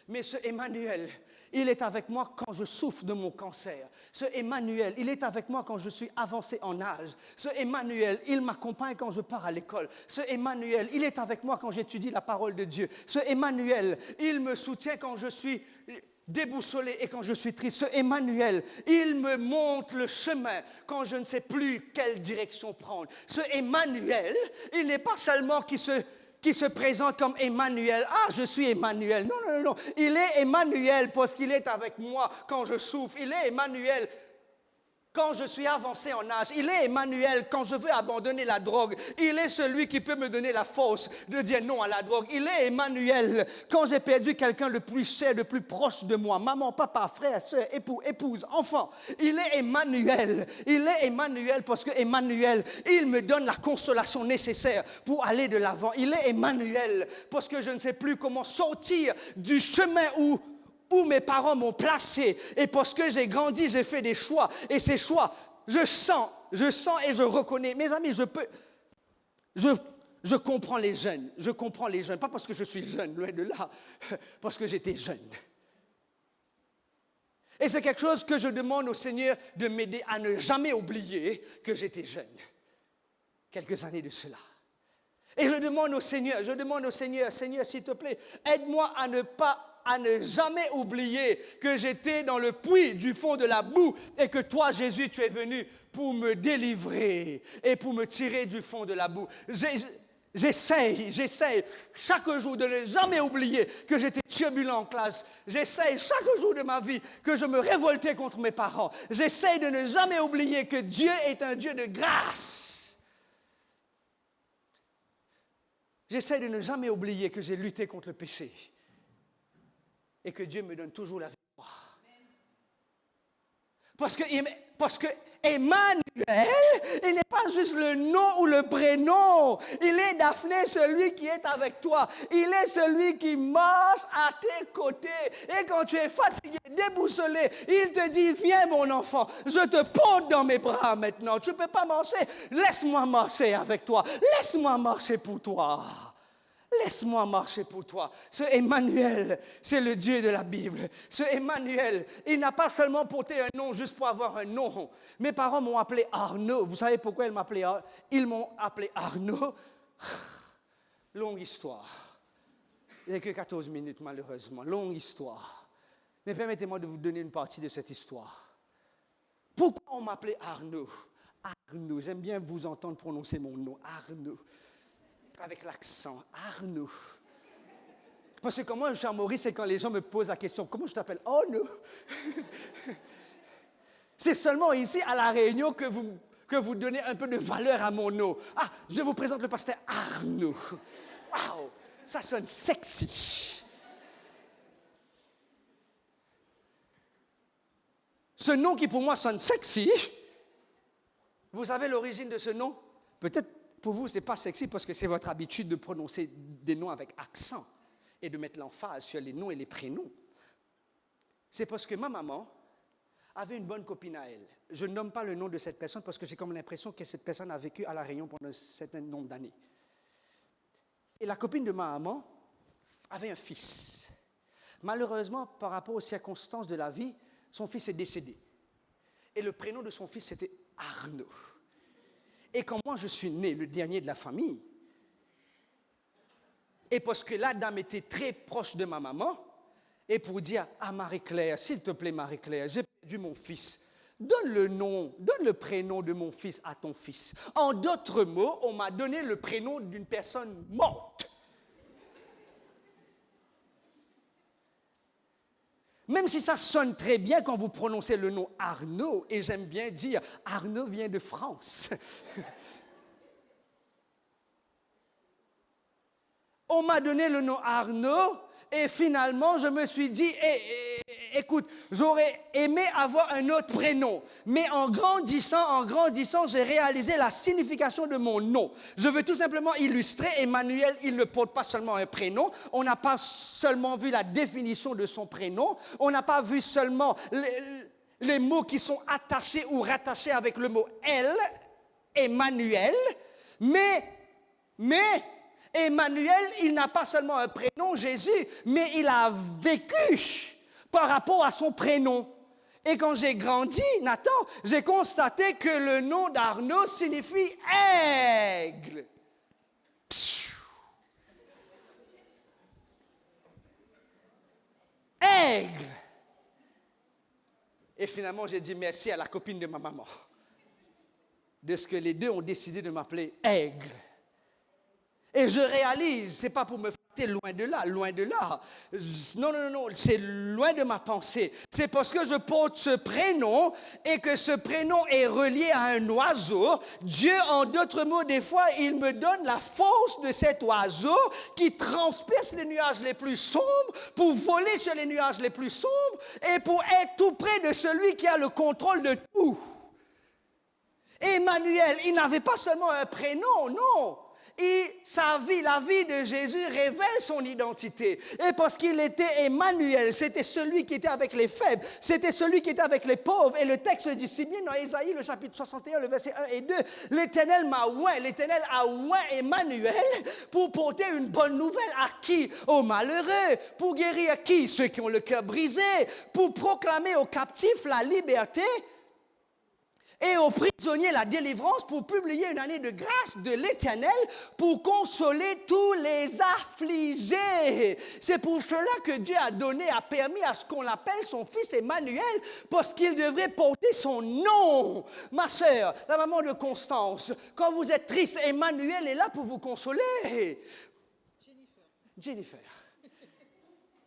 mais ce Emmanuel, il est avec moi quand je souffre de mon cancer. Ce Emmanuel, il est avec moi quand je suis avancé en âge. Ce Emmanuel, il m'accompagne quand je pars à l'école. Ce Emmanuel, il est avec moi quand j'étudie la parole de Dieu. Ce Emmanuel, il me soutient quand je suis déboussolé et quand je suis triste. Ce Emmanuel, il me montre le chemin quand je ne sais plus quelle direction prendre. Ce Emmanuel, il n'est pas seulement qui se présente comme Emmanuel. Ah, je suis Emmanuel. Non, non, non, non. Il est Emmanuel parce qu'il est avec moi quand je souffre. Il est Emmanuel quand je suis avancé en âge. Il est Emmanuel quand je veux abandonner la drogue. Il est celui qui peut me donner la force de dire non à la drogue. Il est Emmanuel quand j'ai perdu quelqu'un le plus cher, le plus proche de moi. Maman, papa, frère, soeur, époux, épouse, enfant. Il est Emmanuel. Il est Emmanuel parce que Emmanuel, il me donne la consolation nécessaire pour aller de l'avant. Il est Emmanuel parce que je ne sais plus comment sortir du chemin où mes parents m'ont placé. Et parce que j'ai grandi, j'ai fait des choix. Et ces choix, je sens et je reconnais. Mes amis, je comprends les jeunes. Je comprends les jeunes. Pas parce que je suis jeune, loin de là. Parce que j'étais jeune. Et c'est quelque chose que je demande au Seigneur de m'aider à ne jamais oublier que j'étais jeune. Quelques années de cela. Et je demande au Seigneur, Seigneur, s'il te plaît, aide-moi à ne jamais oublier que j'étais dans le puits du fond de la boue et que toi, Jésus, tu es venu pour me délivrer et pour me tirer du fond de la boue. J'essaye chaque jour de ne jamais oublier que j'étais turbulent en classe. J'essaye chaque jour de ma vie que je me révoltais contre mes parents. J'essaye de ne jamais oublier que Dieu est un Dieu de grâce. J'essaie de ne jamais oublier que j'ai lutté contre le péché et que Dieu me donne toujours la victoire. Parce que Emmanuel, il n'est pas juste le nom ou le prénom. Il est Daphné, celui qui est avec toi. Il est celui qui marche à tes côtés. Et quand tu es fatigué, déboussolé, il te dit, viens mon enfant, je te porte dans mes bras maintenant. Tu ne peux pas marcher, laisse-moi marcher avec toi. Laisse-moi marcher pour toi. Laisse-moi marcher pour toi. Ce Emmanuel, c'est le Dieu de la Bible. Ce Emmanuel, il n'a pas seulement porté un nom juste pour avoir un nom. Mes parents m'ont appelé Arnaud. Vous savez pourquoi ils m'ont appelé Arnaud? Longue histoire. Il n'y a que 14 minutes malheureusement. Longue histoire. Mais permettez-moi de vous donner une partie de cette histoire. Pourquoi on m'appelait Arnaud? Arnaud, j'aime bien vous entendre prononcer mon nom. Arnaud. Avec l'accent, Arnaud. Parce que comment je suis à Maurice, c'est quand les gens me posent la question, comment je t'appelle? Oh non. C'est seulement ici à La Réunion que vous donnez un peu de valeur à mon nom. Ah, je vous présente le pasteur Arnaud. Waouh, ça sonne sexy. Ce nom qui pour moi sonne sexy, vous savez l'origine de ce nom? Peut-être pour vous, ce n'est pas sexy parce que c'est votre habitude de prononcer des noms avec accent et de mettre l'emphase sur les noms et les prénoms. C'est parce que ma maman avait une bonne copine à elle. Je ne nomme pas le nom de cette personne parce que j'ai comme l'impression que cette personne a vécu à La Réunion pendant un certain nombre d'années. Et la copine de ma maman avait un fils. Malheureusement, par rapport aux circonstances de la vie, son fils est décédé. Et le prénom de son fils, c'était Arnaud. Et quand moi je suis né, le dernier de la famille, et parce que la dame était très proche de ma maman, et pour dire à Marie-Claire, s'il te plaît Marie-Claire, j'ai perdu mon fils, donne le prénom de mon fils à ton fils. En d'autres mots, on m'a donné le prénom d'une personne morte. Même si ça sonne très bien quand vous prononcez le nom Arnaud, et j'aime bien dire Arnaud vient de France. On m'a donné le nom Arnaud et finalement je me suis dit, écoute, j'aurais aimé avoir un autre prénom. Mais en grandissant, j'ai réalisé la signification de mon nom. Je veux tout simplement illustrer, Emmanuel, il ne porte pas seulement un prénom. On n'a pas seulement vu la définition de son prénom. On n'a pas vu seulement les mots qui sont attachés ou rattachés avec le mot « elle », Emmanuel, mais Emmanuel, il n'a pas seulement un prénom, Jésus, mais il a vécu par rapport à son prénom. Et quand j'ai grandi, Nathan, j'ai constaté que le nom d'Arnaud signifie aigle. Aigle. Et finalement, j'ai dit merci à la copine de ma maman, de ce que les deux ont décidé de m'appeler aigle. Et je réalise, ce n'est pas pour me flatter, loin de là. Non, c'est loin de ma pensée. C'est parce que je porte ce prénom et que ce prénom est relié à un oiseau. Dieu, en d'autres mots, des fois, il me donne la force de cet oiseau qui transperce les nuages les plus sombres pour voler sur les nuages les plus sombres et pour être tout près de celui qui a le contrôle de tout. Emmanuel, il n'avait pas seulement un prénom, non. Et la vie de Jésus révèle son identité. Et parce qu'il était Emmanuel, c'était celui qui était avec les faibles, c'était celui qui était avec les pauvres. Et le texte dit si bien dans Ésaïe, le chapitre 61, le verset 1 et 2, l'Éternel a oint Emmanuel pour porter une bonne nouvelle à qui? Aux malheureux. Pour guérir à qui? Ceux qui ont le cœur brisé. Pour proclamer aux captifs la liberté. Et aux prisonniers la délivrance, pour publier une année de grâce de l'Éternel, pour consoler tous les affligés. C'est pour cela que Dieu a permis à ce qu'on l'appelle son fils Emmanuel, parce qu'il devrait porter son nom. Ma sœur, la maman de Constance, quand vous êtes triste, Emmanuel est là pour vous consoler. Jennifer.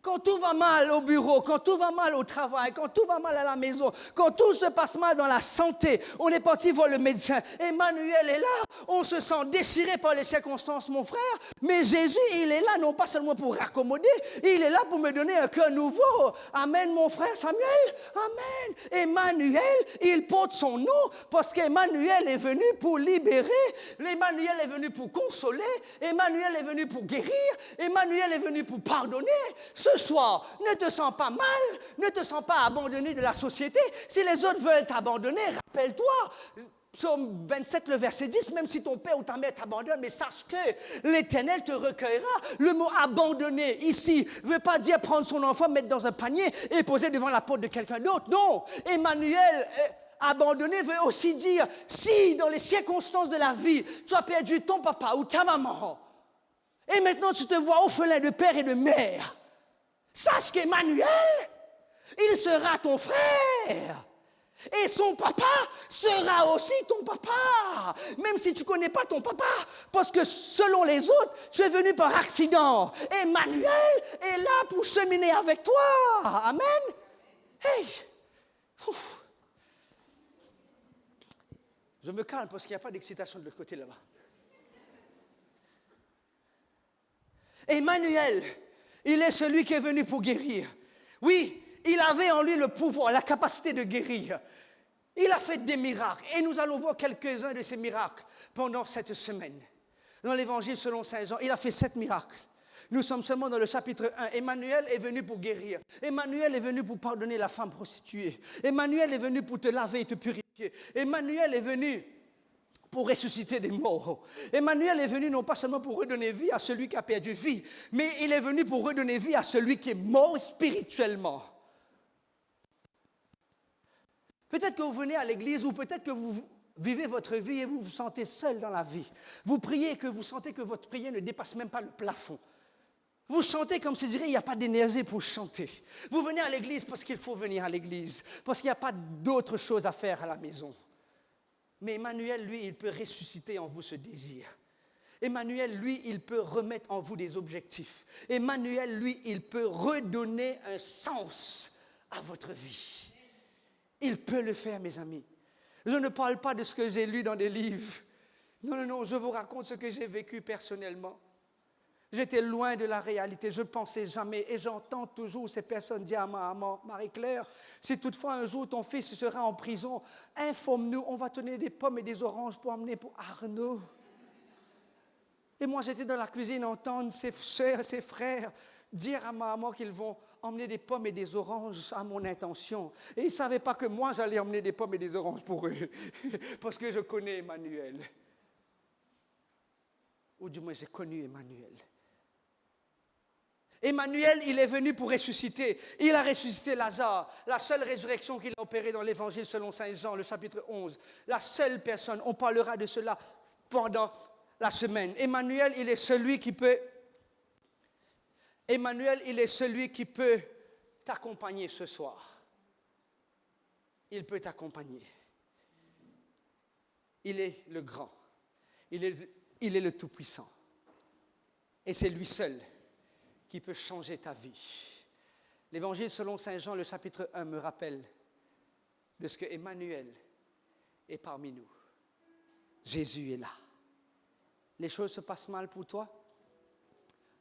Quand tout va mal au bureau, quand tout va mal au travail, quand tout va mal à la maison, quand tout se passe mal dans la santé, on est parti voir le médecin. Emmanuel est là, on se sent déchiré par les circonstances, mon frère. Mais Jésus, il est là non pas seulement pour raccommoder, il est là pour me donner un cœur nouveau. Amen, mon frère Samuel. Amen. Emmanuel, il porte son nom parce qu'Emmanuel est venu pour libérer. Emmanuel est venu pour consoler. Emmanuel est venu pour guérir. Emmanuel est venu pour pardonner. Ce soir, ne te sens pas mal, ne te sens pas abandonné de la société. Si les autres veulent t'abandonner, rappelle-toi, Psaume 27, le verset 10, même si ton père ou ta mère t'abandonne, mais sache que l'Éternel te recueillera. Le mot abandonner ici ne veut pas dire prendre son enfant, mettre dans un panier et poser devant la porte de quelqu'un d'autre. Non, Emmanuel, abandonner veut aussi dire, si dans les circonstances de la vie, tu as perdu ton papa ou ta maman, et maintenant tu te vois orphelin de père et de mère, sache qu'Emmanuel, il sera ton frère. Et son papa sera aussi ton papa. Même si tu ne connais pas ton papa, parce que selon les autres, tu es venu par accident. Emmanuel est là pour cheminer avec toi. Amen. Hey. Ouf. Je me calme parce qu'il n'y a pas d'excitation de l'autre côté là-bas. Emmanuel, il est celui qui est venu pour guérir. Oui, il avait en lui le pouvoir, la capacité de guérir. Il a fait des miracles. Et nous allons voir quelques-uns de ces miracles pendant cette semaine. Dans l'Évangile selon Saint Jean, il a fait 7 miracles. Nous sommes seulement dans le chapitre 1. Emmanuel est venu pour guérir. Emmanuel est venu pour pardonner la femme prostituée. Emmanuel est venu pour te laver et te purifier. Emmanuel est venu pour ressusciter des morts. Emmanuel est venu non pas seulement pour redonner vie à celui qui a perdu vie, mais il est venu pour redonner vie à celui qui est mort spirituellement. Peut-être que vous venez à l'église ou peut-être que vous vivez votre vie et vous vous sentez seul dans la vie. Vous priez et que vous sentez que votre prière ne dépasse même pas le plafond. Vous chantez comme si dirait il n'y a pas d'énergie pour chanter. Vous venez à l'église parce qu'il faut venir à l'église, parce qu'il n'y a pas d'autre chose à faire à la maison. Mais Emmanuel, lui, il peut ressusciter en vous ce désir. Emmanuel, lui, il peut remettre en vous des objectifs. Emmanuel, lui, il peut redonner un sens à votre vie. Il peut le faire, mes amis. Je ne parle pas de ce que j'ai lu dans des livres. Non, je vous raconte ce que j'ai vécu personnellement. J'étais loin de la réalité, je ne pensais jamais, et j'entends toujours ces personnes dire à Marie-Claire, si toutefois un jour ton fils sera en prison, informe-nous, on va donner des pommes et des oranges pour emmener pour Arnaud. Et moi j'étais dans la cuisine entendre ses soeurs, ses frères dire à ma maman qu'ils vont emmener des pommes et des oranges à mon intention. Et ils ne savaient pas que moi j'allais emmener des pommes et des oranges pour eux, parce que je connais Emmanuel. Ou du moins j'ai connu Emmanuel. Emmanuel, il est venu pour ressusciter. Il a ressuscité Lazare. La seule résurrection qu'il a opérée dans l'Évangile selon Saint Jean, le chapitre 11. La seule personne, on parlera de cela pendant la semaine. Emmanuel, il est celui qui peut t'accompagner ce soir. Il peut t'accompagner. Il est le grand. Il est le Tout-Puissant. Et c'est lui seul qui peut changer ta vie. L'Évangile selon Saint Jean, le chapitre 1, me rappelle de ce que Emmanuel est parmi nous. Jésus est là. Les choses se passent mal pour toi?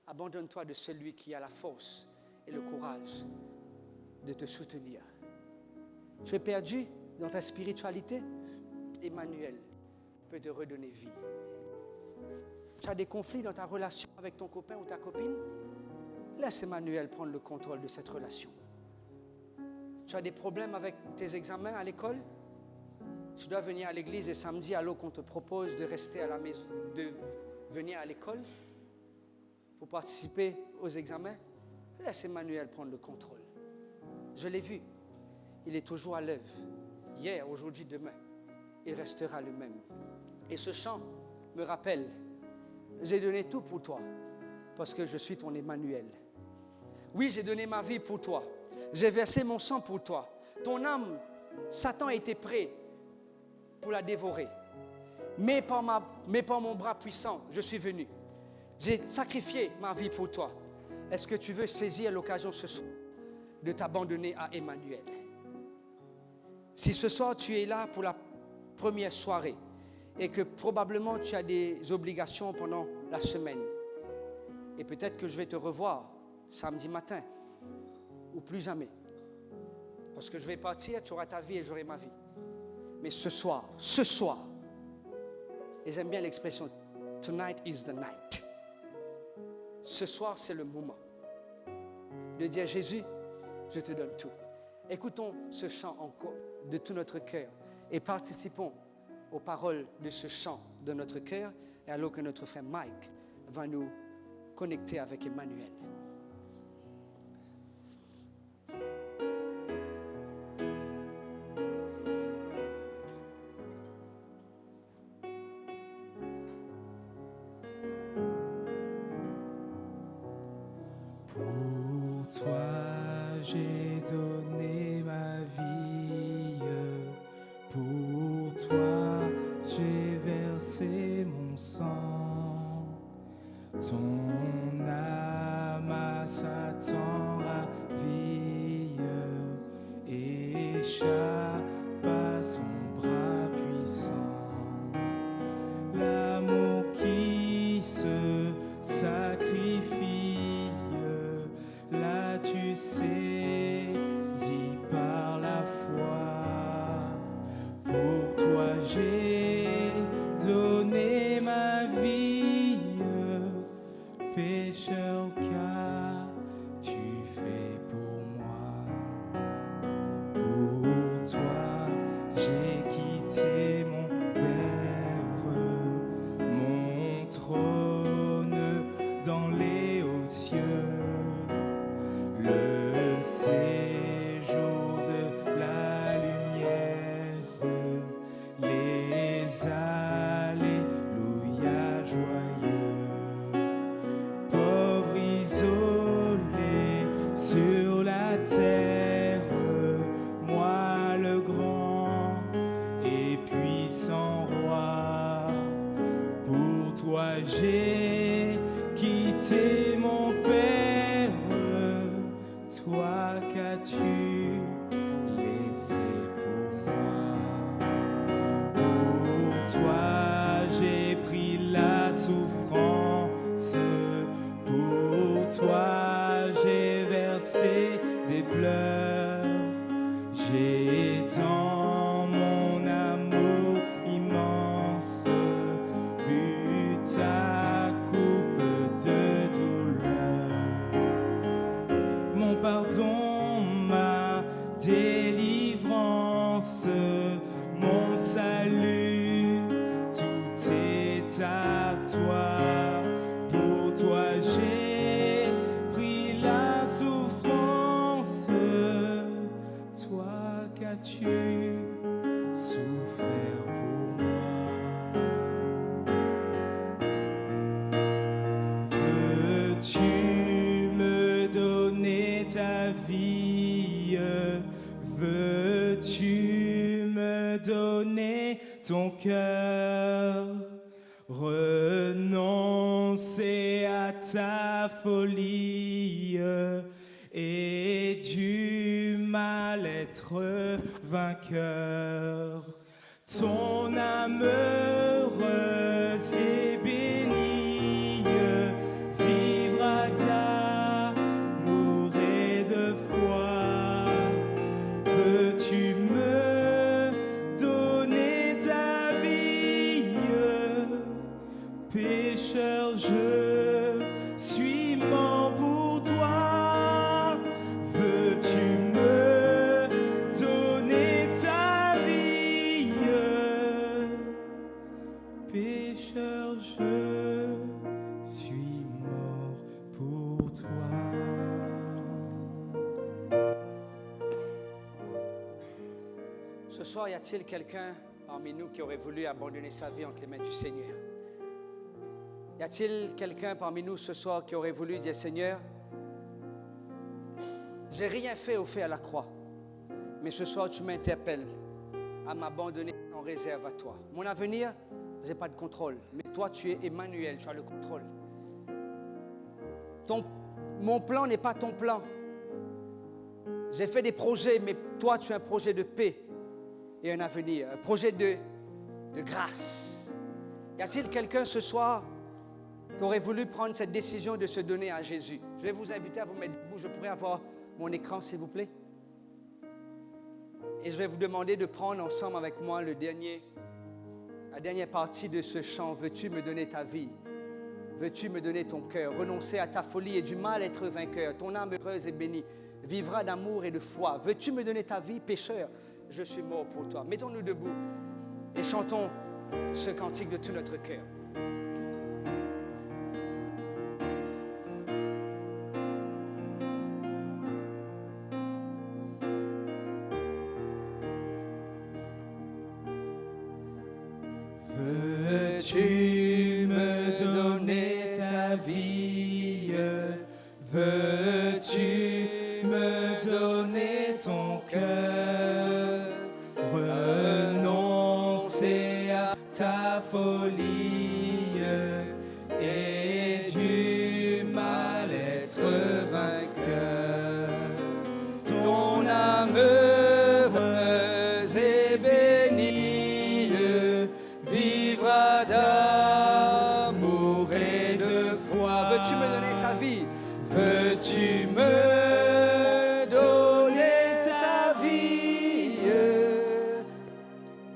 Abandonne-toi de celui qui a la force et le courage de te soutenir. Tu es perdu dans ta spiritualité? Emmanuel peut te redonner vie. Tu as des conflits dans ta relation avec ton copain ou ta copine? Laisse Emmanuel prendre le contrôle de cette relation. Tu as des problèmes avec tes examens à l'école? Tu dois venir à l'église et samedi alors qu'on te propose de rester à la maison, de venir à l'école pour participer aux examens? Laisse Emmanuel prendre le contrôle. Je l'ai vu. Il est toujours à l'œuvre. Hier, aujourd'hui, demain. Il restera le même. Et ce chant me rappelle, j'ai donné tout pour toi parce que je suis ton Emmanuel. Oui, j'ai donné ma vie pour toi. J'ai versé mon sang pour toi. Ton âme, Satan était prêt pour la dévorer. Mais par mon bras puissant, je suis venu. J'ai sacrifié ma vie pour toi. Est-ce que tu veux saisir l'occasion ce soir de t'abandonner à Emmanuel? Si ce soir tu es là pour la première soirée et que probablement tu as des obligations pendant la semaine, et peut-être que je vais te revoir samedi matin ou plus jamais, parce que je vais partir, tu auras ta vie et j'aurai ma vie. Mais ce soir, et j'aime bien l'expression tonight is the night. Ce soir, c'est le moment de dire Jésus, je te donne tout. Écoutons ce chant encore de tout notre cœur et participons aux paroles de ce chant de notre cœur, et alors que notre frère Mike va nous connecter avec Emmanuel. Pour toi, j'ai donné ma vie. Pour toi, j'ai versé mon sang. Ton âme à Satan ravie, échappe à son bras puissant. L'amour qui se sacrifie, là tu saisis par la foi. Pour toi j'ai donné ma vie, pécheur qu'as-tu fait pour moi? Pour toi j'ai quitté mon Père, mon trône dans les hauts cieux, le séjour de la lumière, les alléluia joyeux. Pauvre isolé sur la terre, moi le grand et puissant roi. Pour toi j'ai quitté mon Père, toi qu'as-tu souffrance, mon salut, tout est à toi. Pour toi j'ai pris la souffrance. Toi qu'as-tu souffert pour moi? Veux-tu me donner ta vie? Veux-tu me donner ton cœur? Renoncer à ta folie et du mal être vainqueur. Ton âme heureuse et bénie vivra d'amour et de foi. Veux-tu me donner ta vie? Pécheur, je suis mort pour toi. Veux-tu me donner ta vie? Pécheur, je suis mort pour toi. Ce soir, y a-t-il quelqu'un parmi nous qui aurait voulu abandonner sa vie entre les mains du Seigneur? Y a-t-il quelqu'un parmi nous ce soir qui aurait voulu dire, Seigneur, j'ai rien fait au fait à la croix, mais ce soir tu m'interpelles à m'abandonner en réserve à toi. Mon avenir, je n'ai pas de contrôle, mais toi tu es Emmanuel, tu as le contrôle. Mon plan n'est pas ton plan. J'ai fait des projets, mais toi tu as un projet de paix et un avenir, un projet de grâce. Y a-t-il quelqu'un ce soir qui aurait voulu prendre cette décision de se donner à Jésus? Je vais vous inviter à vous mettre debout. Je pourrais avoir mon écran, s'il vous plaît? Et je vais vous demander de prendre ensemble avec moi la dernière partie de ce chant. Veux-tu me donner ta vie? Veux-tu me donner ton cœur? Renoncer à ta folie et du mal être vainqueur. Ton âme heureuse et bénie vivra d'amour et de foi. Veux-tu me donner ta vie, pécheur? Je suis mort pour toi. Mettons-nous debout et chantons ce cantique de tout notre cœur. Veux-tu me donner ta vie? Veux-tu me donner ton cœur? Renoncer à ta folie et du mal être vainqueur. Ton âme heureuse et bénie vivra d'amour et de foi. Veux-tu me donner ta vie? Veux-tu me donner ta vie?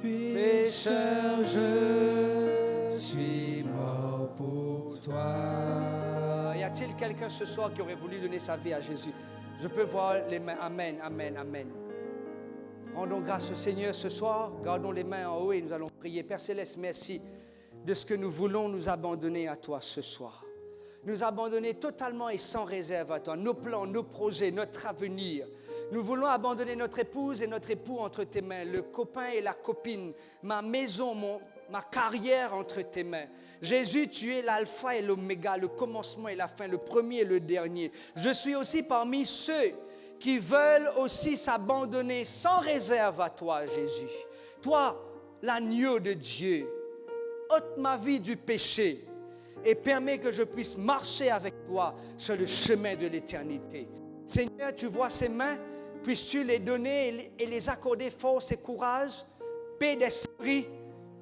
Pécheur, je suis mort pour toi. Y a-t-il quelqu'un ce soir qui aurait voulu donner sa vie à Jésus? Je peux voir les mains. Amen, amen, amen. Rendons grâce au Seigneur ce soir. Gardons les mains en haut et nous allons prier. Père Céleste, merci de ce que nous voulons nous abandonner à toi ce soir. Nous abandonner totalement et sans réserve à toi. Nos plans, nos projets, notre avenir. Nous voulons abandonner notre épouse et notre époux entre tes mains. Le copain et la copine. Ma maison, ma carrière entre tes mains. Jésus, tu es l'alpha et l'oméga, le commencement et la fin, le premier et le dernier. Je suis aussi parmi ceux qui veulent aussi s'abandonner sans réserve à toi, Jésus. Toi, l'agneau de Dieu, ôte ma vie du péché et permets que je puisse marcher avec toi sur le chemin de l'éternité. Seigneur, tu vois ces mains, puisses-tu les donner et les accorder force et courage, paix d'esprit,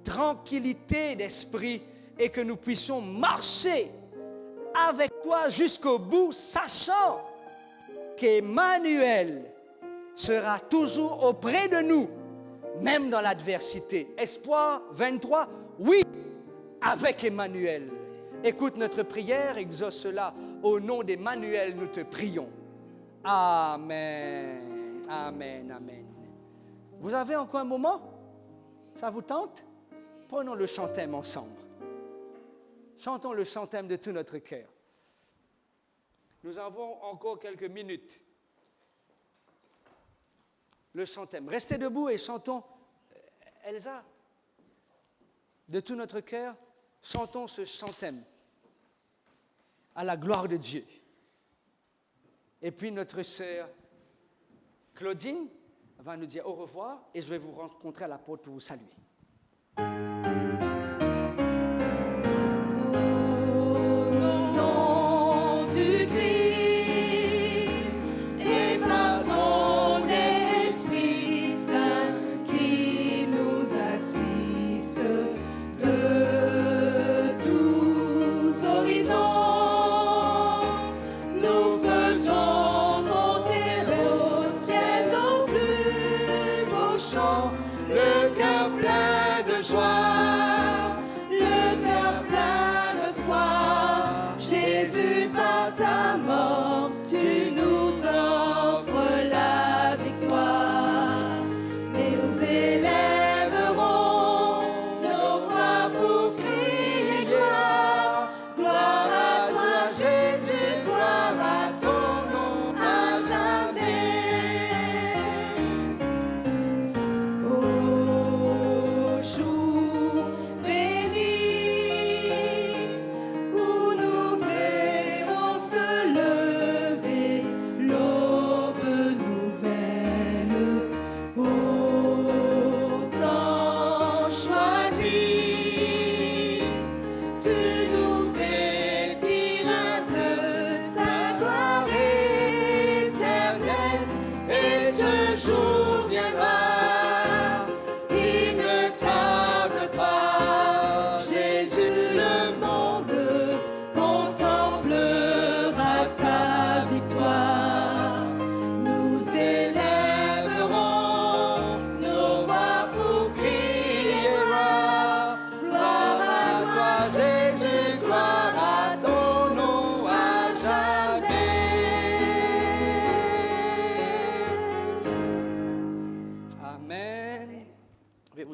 tranquillité d'esprit, et que nous puissions marcher avec toi jusqu'au bout, sachant qu'Emmanuel sera toujours auprès de nous, même dans l'adversité. Espoir 23, oui, avec Emmanuel. Écoute notre prière, exauce-la. Au nom d'Emmanuel, nous te prions. Amen, amen, amen. Vous avez encore un moment? Ça vous tente? Prenons le chantème ensemble. Chantons le chantème de tout notre cœur. Nous avons encore quelques minutes. Le chantème. Restez debout et chantons. Elsa, de tout notre cœur, chantons ce chantème à la gloire de Dieu. Et puis notre sœur Claudine va nous dire au revoir et je vais vous rencontrer à la porte pour vous saluer.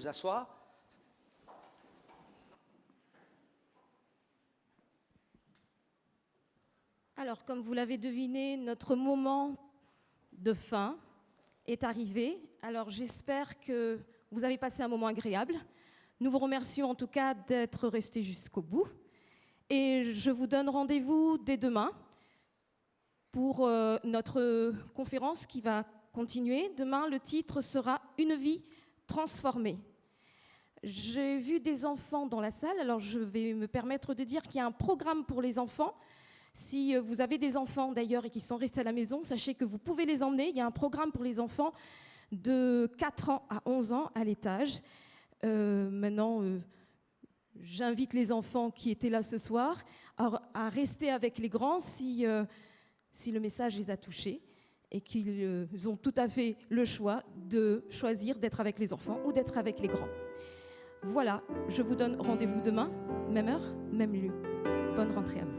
S'asseoir. Alors, comme vous l'avez deviné, notre moment de fin est arrivé. Alors, j'espère que vous avez passé un moment agréable. Nous vous remercions en tout cas d'être restés jusqu'au bout. Et je vous donne rendez-vous dès demain pour notre conférence qui va continuer. Demain, le titre sera « Une vie transformée ». J'ai vu des enfants dans la salle, alors je vais me permettre de dire qu'il y a un programme pour les enfants. Si vous avez des enfants d'ailleurs et qui sont restés à la maison, sachez que vous pouvez les emmener. Il y a un programme pour les enfants de 4 ans à 11 ans à l'étage. Maintenant, j'invite les enfants qui étaient là ce soir à rester avec les grands si le message les a touchés et qu'ils ont tout à fait le choix de choisir d'être avec les enfants ou d'être avec les grands. Voilà, je vous donne rendez-vous demain, même heure, même lieu. Bonne rentrée à vous.